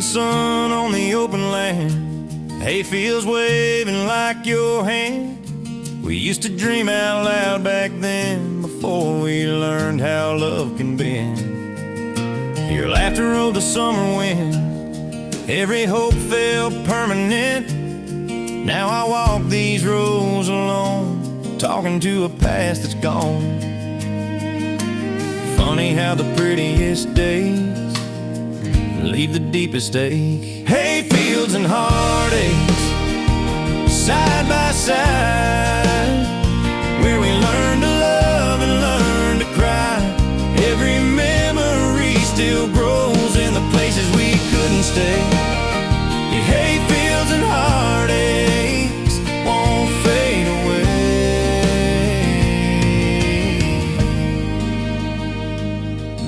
morning sun on the open land, hayfields waving like your hand. We used to dream out loud back then, before we learned how love can bend. Your laughter rode the summer wind, every hope felt permanent. Now I walk these roads alone, talking to a past that's gone. Funny how the prettiest days leave the deepest ache. Hayfields and heartaches, side by side, where we learn to love and learn to cry. Every memory still grows in the places we couldn't stay. Your hayfields and heartaches won't fade away.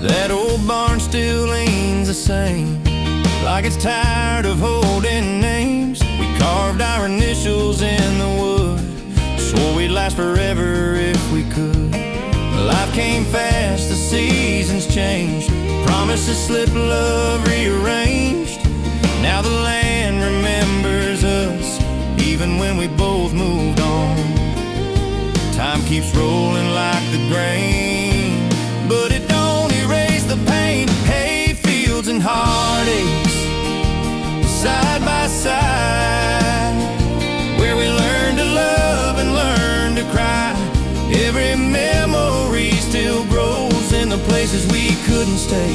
That old barn still leans the same, like it's tired of holding names. We carved our initials in the wood, swore we'd last forever if we could. Life came fast, the seasons changed, promises slipped, love rearranged. Now the land remembers us, even when we both moved on. Time keeps rolling like the grain, but it don't erase the pain. Hayfields and heartaches, side by side, where we learn to love and learn to cry. Every memory still grows in the places we couldn't stay.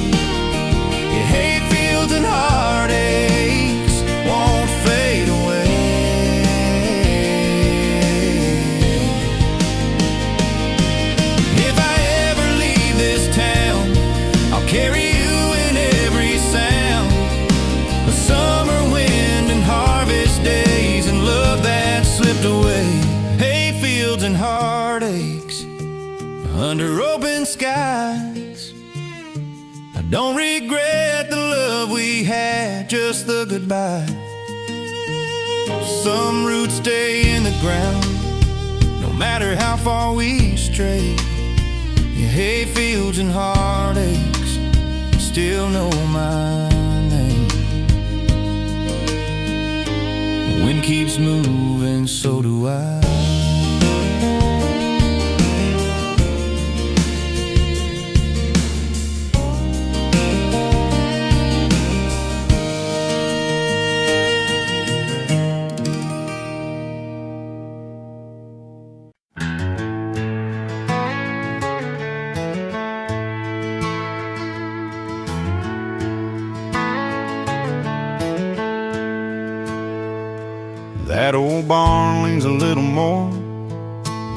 Your hayfields and heartaches won't fade away. If I ever leave this town, I'll carry you in every sound. The summer wind and harvest days and love that slipped away. Hayfields and heartaches under open skies. I don't regret the love we had, just the goodbye. Some roots stay in the ground, no matter how far we stray. Your hayfields and heartaches still know my name. The wind keeps moving, so do I. That old barn leans a little more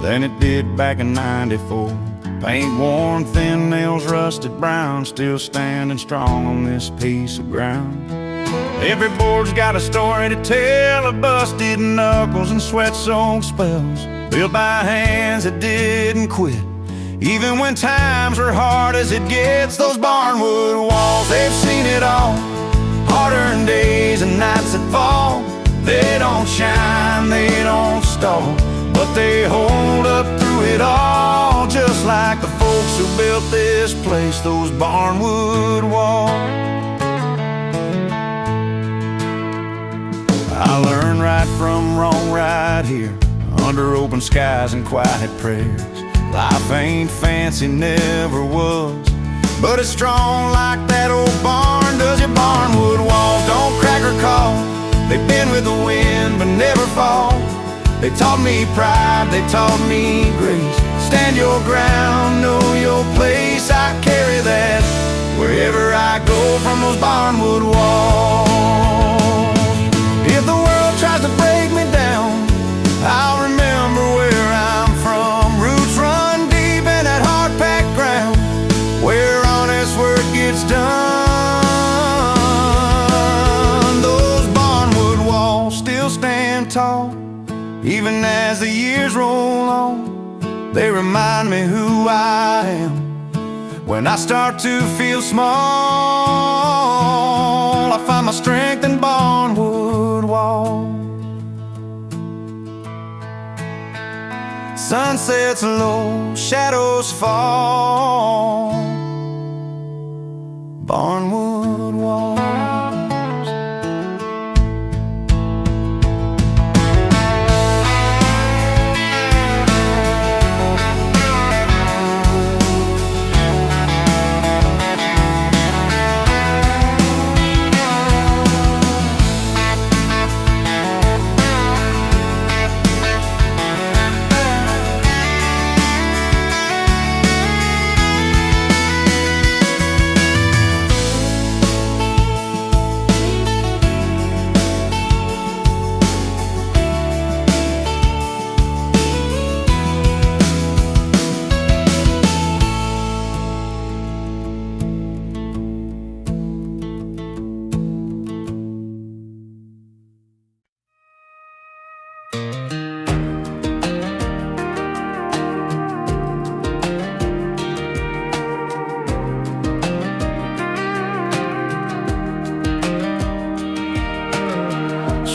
than it did back in '94. Paint worn, thin nails rusted brown, still standing strong on this piece of ground. Every board's got a story to tell of busted knuckles and sweat-soaked spells, built by hands that didn't quit, even when times were hard as it gets. Those barnwood walls, they've seen it all, hard-earned days and nights that fall. They don't shine, they don't stall, but they hold up through it all, just like the folks who built this place, those barnwood walls. I learned right from wrong right here, under open skies and quiet prayers. Life ain't fancy, never was, but it's strong like that old barn does. Your barnwood walls don't crack or call, they've been with the wind but never fall. They taught me pride, they taught me grace. Stand your ground, know your place. I carry that wherever I go from those barnwood walls. If the world tries to break me down, I'll remember where I'm from. Roots run deep in that hard-packed ground, where honest work gets done. Stand tall, even as the years roll on. They remind me who I am when I start to feel small. I find my strength in barnwood walls. Sunsets low, shadows fall, barnwood walls.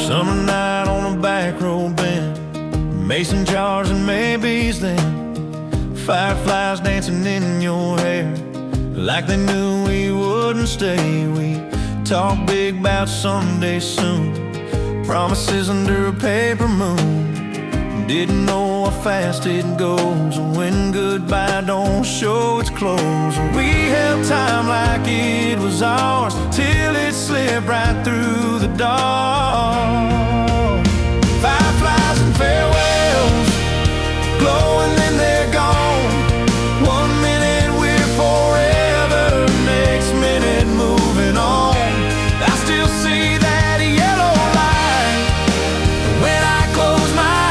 Summer night on a back road bend, mason jars and maybes then. Fireflies dancing in your hair, like they knew we wouldn't stay. We talked big about someday soon, promises under a paper moon. Didn't know how fast it goes when goodbye don't show its clothes. We held time like it was ours till it slipped right through the dark. Fireflies and farewells, glowing then they're gone. 1 minute we're forever, next minute moving on. I still see that yellow light when I close my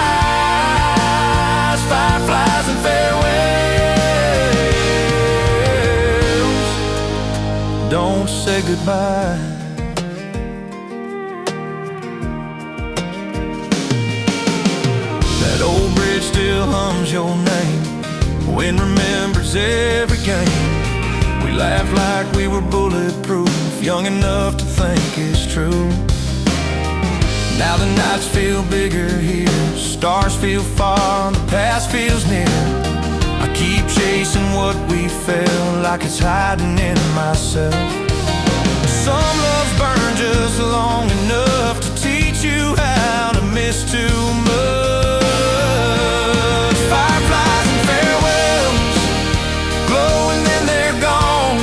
eyes. Fireflies and farewells, don't say goodbye. That old bridge still hums your name, wind remembers every game. We laughed like we were bulletproof, young enough to think it's true. Now the nights feel bigger here, stars feel far, the past feels near. I keep chasing what we felt, like it's hiding in myself. Some loves burn just long enough to teach you how to miss too much. Fireflies and farewells, glowing then they're gone.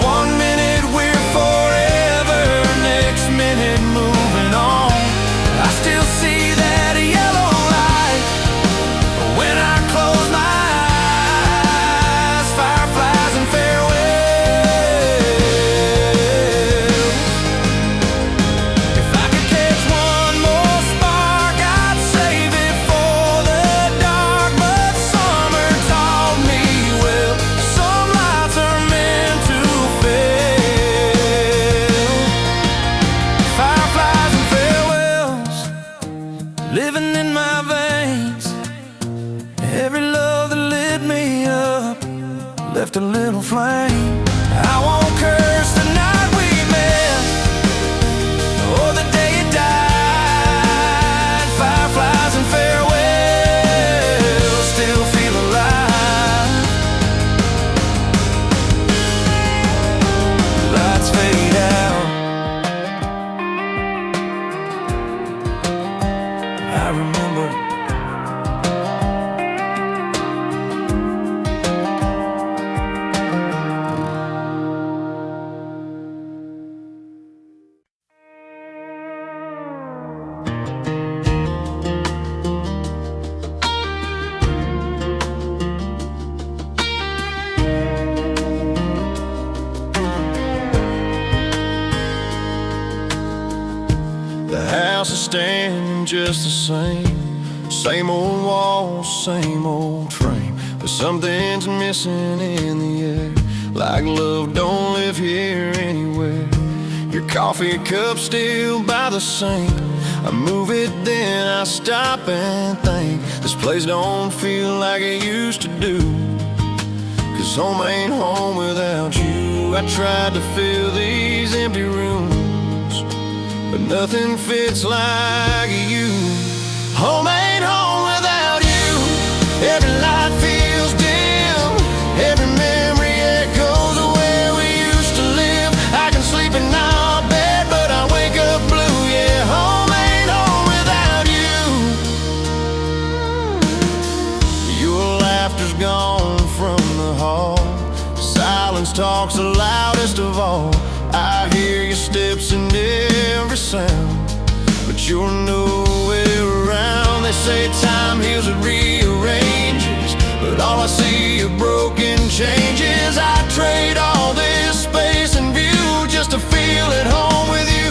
1 minute we're forever, next minute moving on. I still see that yellow light when I close my eyes. Fireflies and farewells. If I could catch one more spark, I'd save it for the dark. But summer taught me well, some lights are meant to fail. Fireflies and farewells, living in my veins. Every love that lit me up left a little flame. I won't curse the night we met or the day you died. Fireflies and farewells still feel alive. Lights fade out, I remember. The house is standing just the same, same old walls, same old frame. But something's missing in the air, like love don't live here anywhere. Your coffee cup still by the sink, I move it then I stop and think. This place don't feel like it used to do, 'cause home ain't home without you. I tried to fill these empty rooms, but nothing fits like you. Home ain't home without you. Every light feels dim, every memory echoes of where we used to live. I can sleep in our bed, but I wake up blue. Yeah, home ain't home without you. Your laughter's gone from the hall, silence talks the loudest of all. I hear your steps in every sound, but you're nowhere around. They say time heals and rearranges, but all I see are broken changes. I trade all this space and view just to feel at home with you.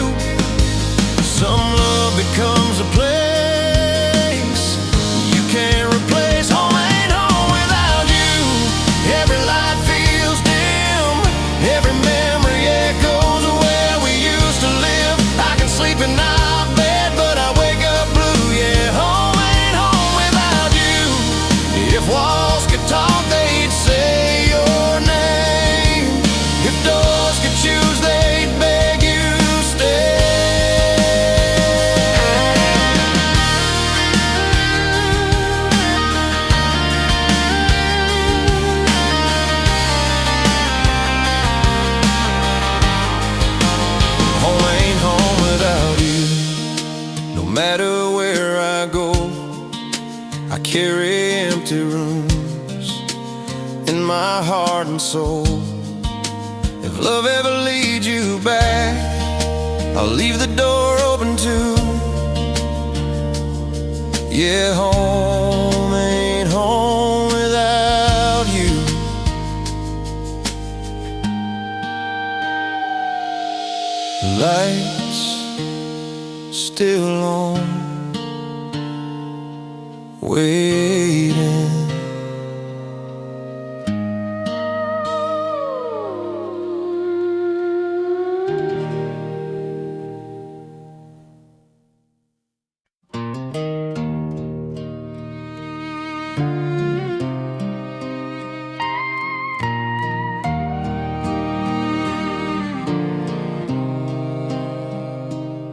Some love becomes a place you can't replace. Home ain't home without you. Every light feels dim, every memory echoes of where we used to live. I can sleep in our bed, but I wake up blue. Yeah, home ain't home without you. If walls could talk, they'd say your name. matter where I go, I carry empty rooms in my heart and soul. If love ever leads you back, I'll leave the door open too. Yeah, home ain't home without you. Lights still on, waiting.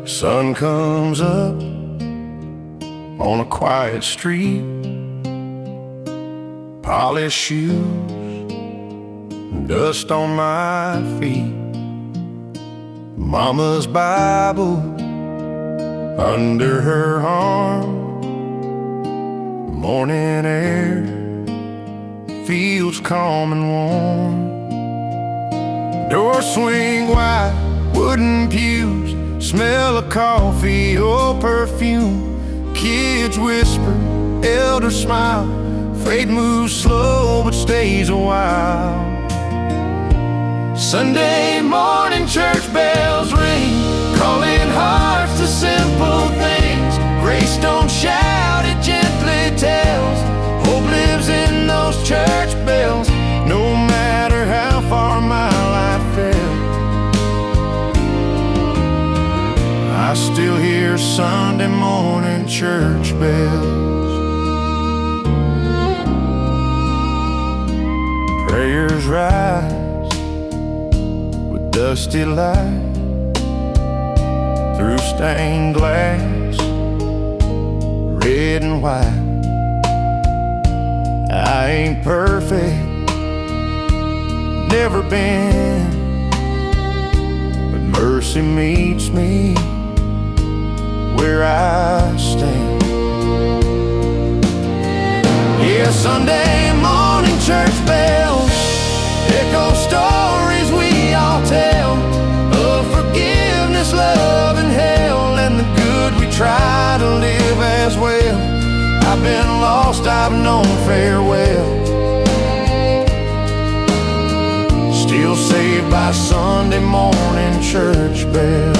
Sun comes up on a quiet street, polished shoes, dust on my feet. Mama's Bible under her arm. Morning air feels calm and warm. Doors swing wide, wooden pews, smell of coffee or perfume. Kids whisper, elders smile. Fate moves slow but stays a while. Sunday morning church bells ring, calling hearts to simple things. Grace don't shout, it gently tells. Hope lives in those church bells, no matter how far my life fell. I still hear Sunday morning church bells. Prayers rise with dusty light through stained glass, red and white. I ain't perfect, never been, but mercy meets me where I stand. Yeah, Sunday morning church bells echo stories we all tell of forgiveness, love, and hell, and the good we try to live as well. I've been lost, I've known farewell, still saved by Sunday morning church bells.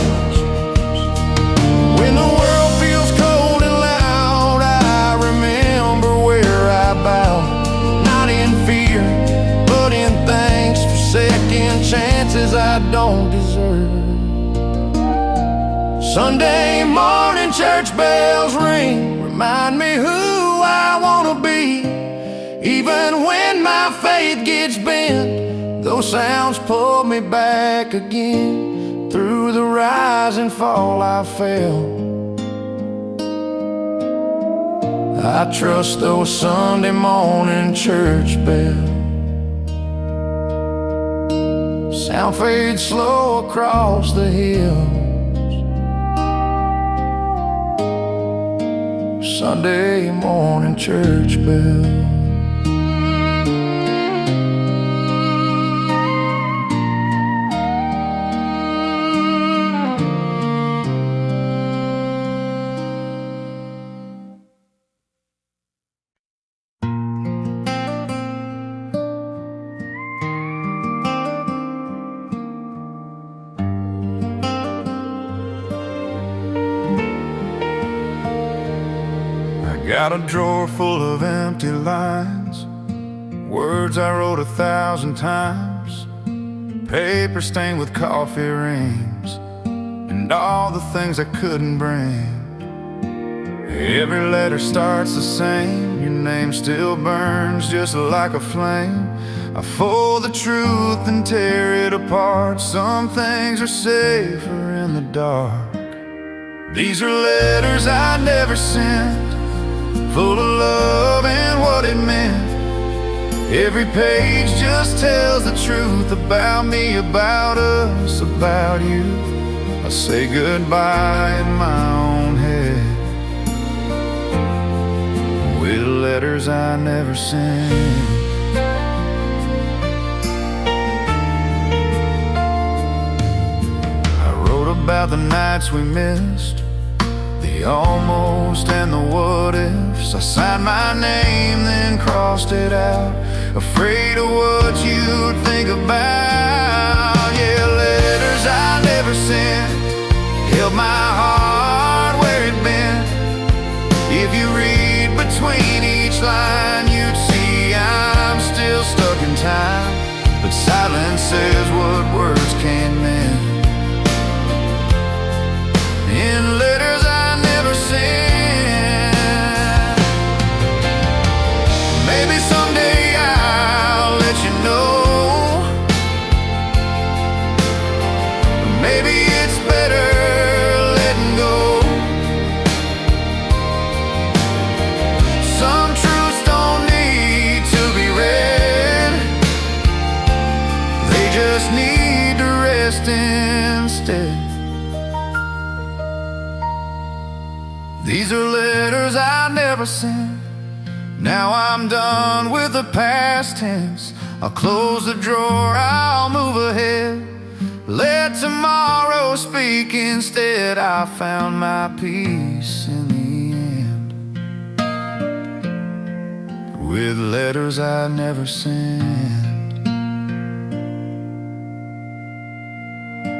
When the world feels cold and loud, I remember where I bow, not in fear, but in thanks for second chances I don't deserve. Sunday morning church bells ring, remind me who I wanna be. Even when my faith gets bent, those sounds pull me back again. Through the rise and fall I fell, I trust those Sunday morning church bells. Sound fades slow across the hills. Sunday morning church bells. Got a drawer full of empty lines, words I wrote 1,000 times, paper stained with coffee rings, and all the things I couldn't bring. Every letter starts the same, your name still burns just like a flame. I fold the truth and tear it apart. Some things are safer in the dark. These are letters I never sent, full of love and what it meant. Every page just tells the truth about me, about us, about you. I say goodbye in my own head. letters I never sent. I wrote about the nights we missed, the almost and the what ifs. I signed my name, then crossed it out, afraid of what you'd think about. Yeah, letters I never sent held my heart where it'd been. If you read between each line, you'd see I'm still stuck in time, but silence says what words can't mend. In letters I never sent. Maybe someday I'll let you know. Maybe it's better letting go. Some truths don't need to be read, they just need to rest instead. These are letters I never sent. Now I'm done with the past tense. I'll close the drawer, I'll move ahead. Let tomorrow speak instead. I found my peace in the end with letters I never sent.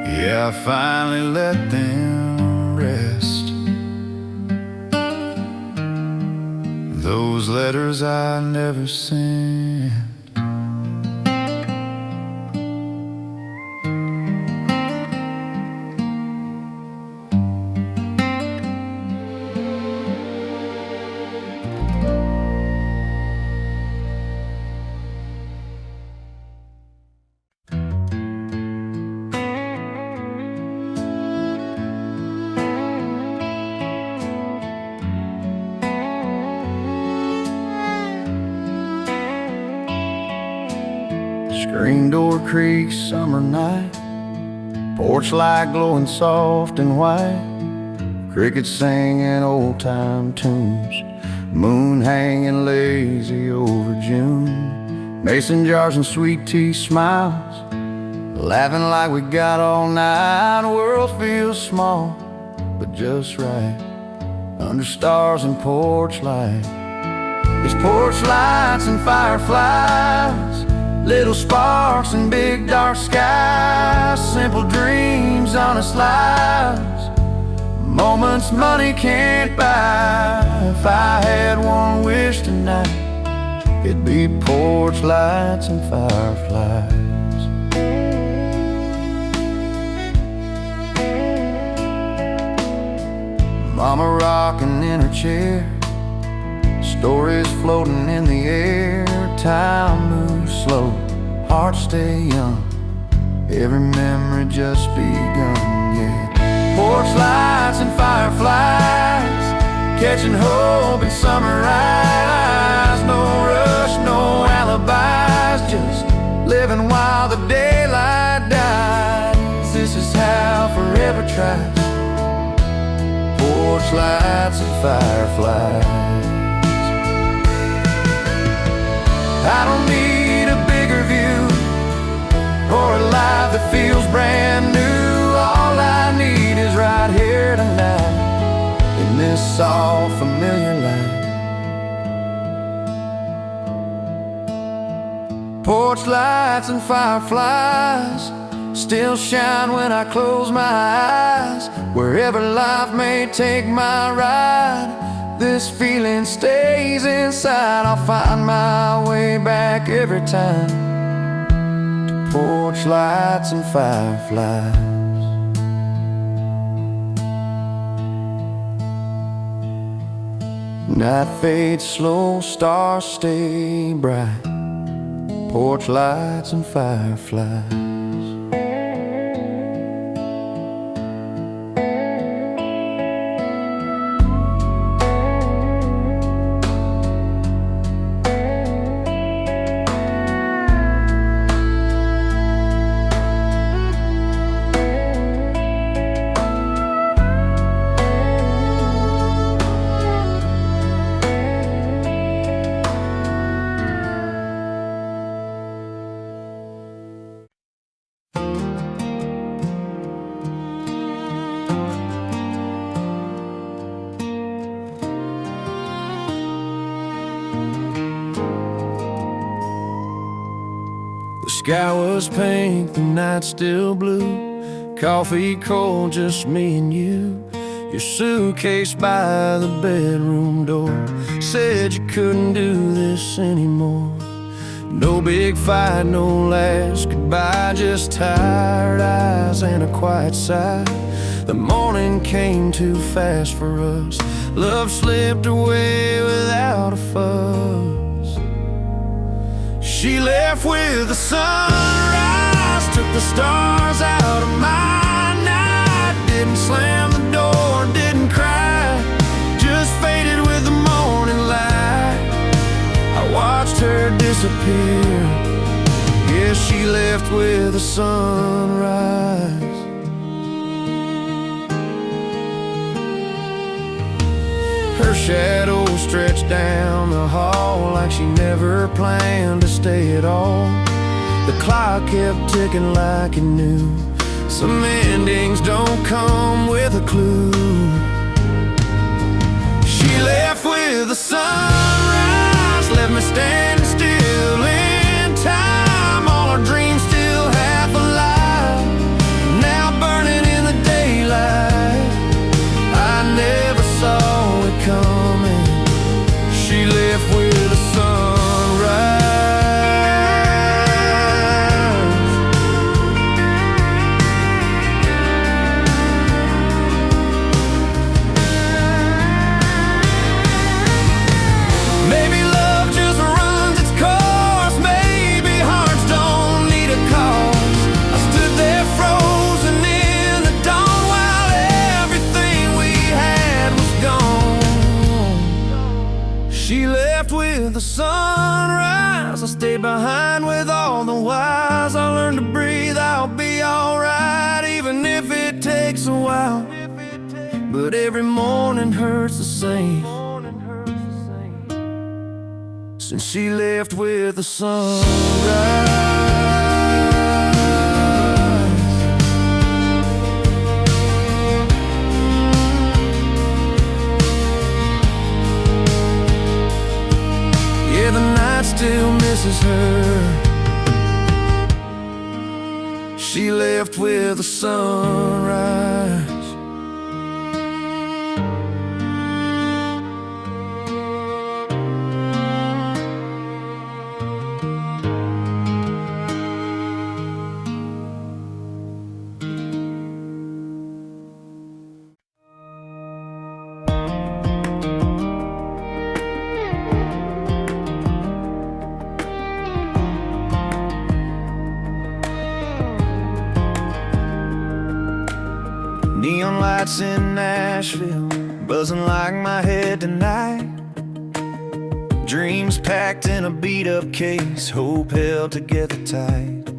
Yeah, I finally let them rest. Those letters I never sent. Screen door creaks, summer night, porch light glowing soft and white, crickets singing old-time tunes, moon hanging lazy over June, mason jars and sweet tea smiles, laughing like we got all night. World feels small, but just right, under stars and porch light. There's porch lights and fireflies, little sparks and big dark skies, simple dreams, honest lives, moments money can't buy. If I had one wish tonight, it'd be porch lights and fireflies. Mama rocking in her chair, stories floating in the air. Time moves slow, hearts stay young, every memory just begun, yeah. Porch lights and fireflies, catching hope in summer eyes. No rush, no alibis, just living while the daylight dies. This is how forever tries, porch lights and fireflies. I don't need a bigger view or a life that feels brand new. All I need is right here tonight in this all familiar light. Porch lights and fireflies still shine when I close my eyes. Wherever life may take my ride, this feeling stays inside. I'll find my way back every time to porch lights and fireflies. Night fades slow, stars stay bright, porch lights and fireflies. Sky was pink, the night still blue. Coffee cold, just me and you. Your suitcase by the bedroom door said you couldn't do this anymore. No big fight, no last goodbye, just tired eyes and a quiet sigh. The morning came too fast for us. Love slipped away without a fuss. She left with the sunrise, took the stars out of my night. Didn't slam the door, didn't cry, just faded with the morning light. I watched her disappear. Yeah, she left with the sunrise. Her shadow stretched down the hall like she never planned to stay at all. The clock kept ticking like it knew. Some endings don't come with a clue. She left with the sunrise, left me standing still in time. All our dreams still half alive, now burning in the daylight. I never saw it coming. She left with the sunrise. Maybe love just runs its course. Maybe hearts don't need a cause. I stood there frozen in the dawn while everything we had was gone. She left with the sunrise. I stayed behind with all the whys. I learned to breathe, I'll be alright, even if it takes a while. But every morning hurts the same since she left with the sunrise. Yeah, the night still misses her. She left with the sunrise. Neon lights in Nashville, buzzing like my head tonight. Dreams packed in a beat-up case, hope held together tight.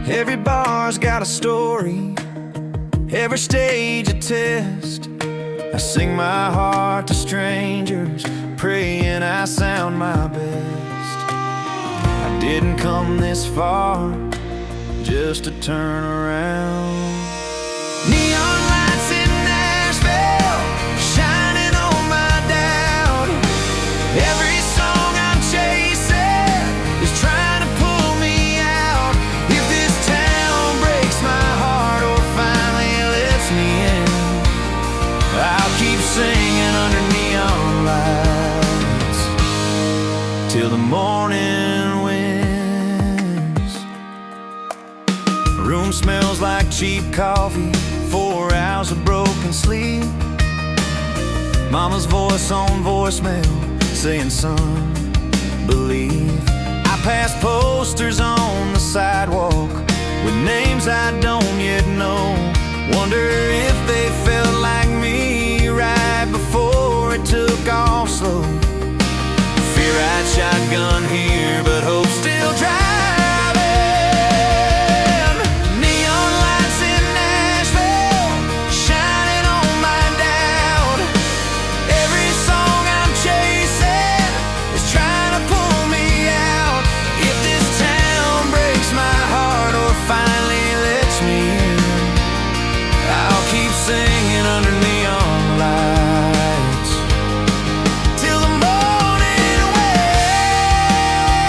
Every bar's got a story, every stage a test. I sing my heart to strangers, praying I sound my best. I didn't come this far just to turn around. Neon lights in Nashville, shining on my doubt. Every song I'm chasing is trying to pull me out. If this town breaks my heart or finally lets me in, I'll keep singing under neon lights till the morning winds. Room smells like cheap coffee, 4 hours of broken sleep. Mama's voice on voicemail saying, son, believe. I pass posters on the sidewalk with names I don't yet know. Wonder if they felt like me right before it took off slow. Fear I'd shotgun here, but hope still driving. Singing under neon lights till the morning waves.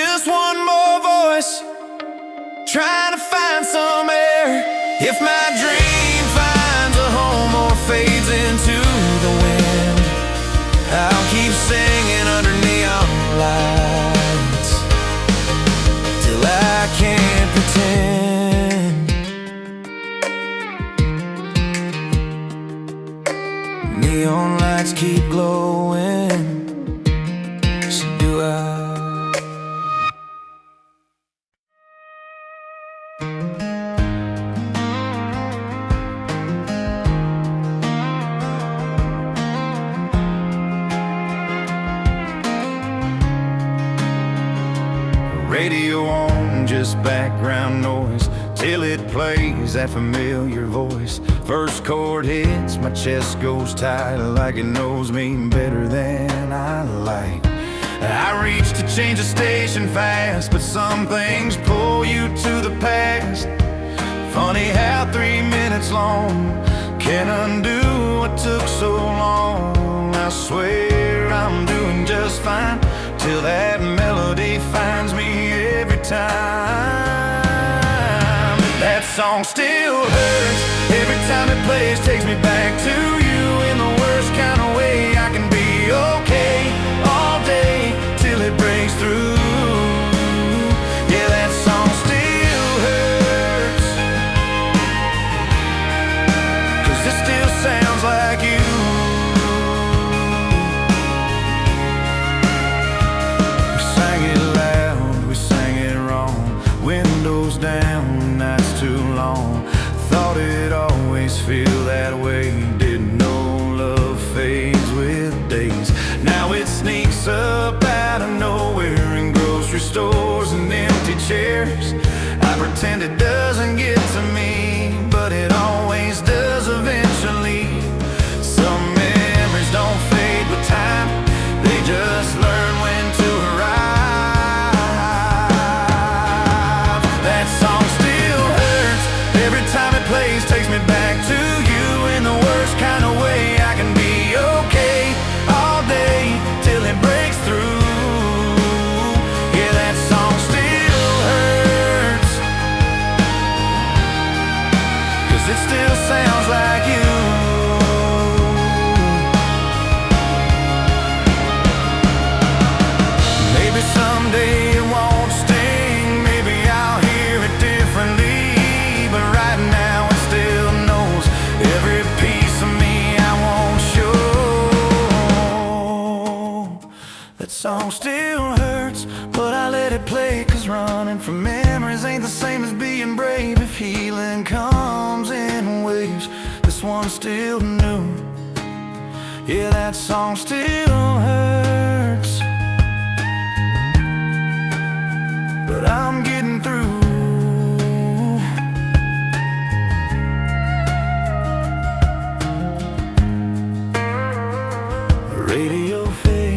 just one more voice, trying to find some air. If my dream finds a home or fades into the wind, I'll keep singing under neon lights till I can't pretend. Neon lights keep glowing, so do I. Radio on, just background noise, till it plays that familiar voice. First chord hits, my chest goes tight, like it knows me better than I like. I reach to change the station fast, but some things pull you to the past. Funny how 3 minutes long can undo what took so long. I swear I'm doing just fine till that melody finds me every time. That song still hurts every time it plays, takes me back to you in the worst kind of way. I can be okay all day till it breaks through. Yeah, that song still hurts, 'cause it still sounds like you. Down, nights too long. Thought it'd always feel that way. Didn't know love fades with days. Now it sneaks up out of nowhere in grocery stores and empty chairs. I pretend it doesn't get to me, but it always does eventually. Some memories don't fade with time, they just learn when to arrive. Plays takes me back to you in the worst kind of way. I can be okay all day till it breaks through. Yeah, that song still hurts, 'cause it still sounds like you. Maybe someday it won't sting, maybe I'll hear it differently, but right now every piece of me I won't show. That song still hurts, but I let it play, 'cause running from memories ain't the same as being brave. If healing comes in waves, this one's still new. Yeah, that song still hurts, but I'm getting through. Radio fade.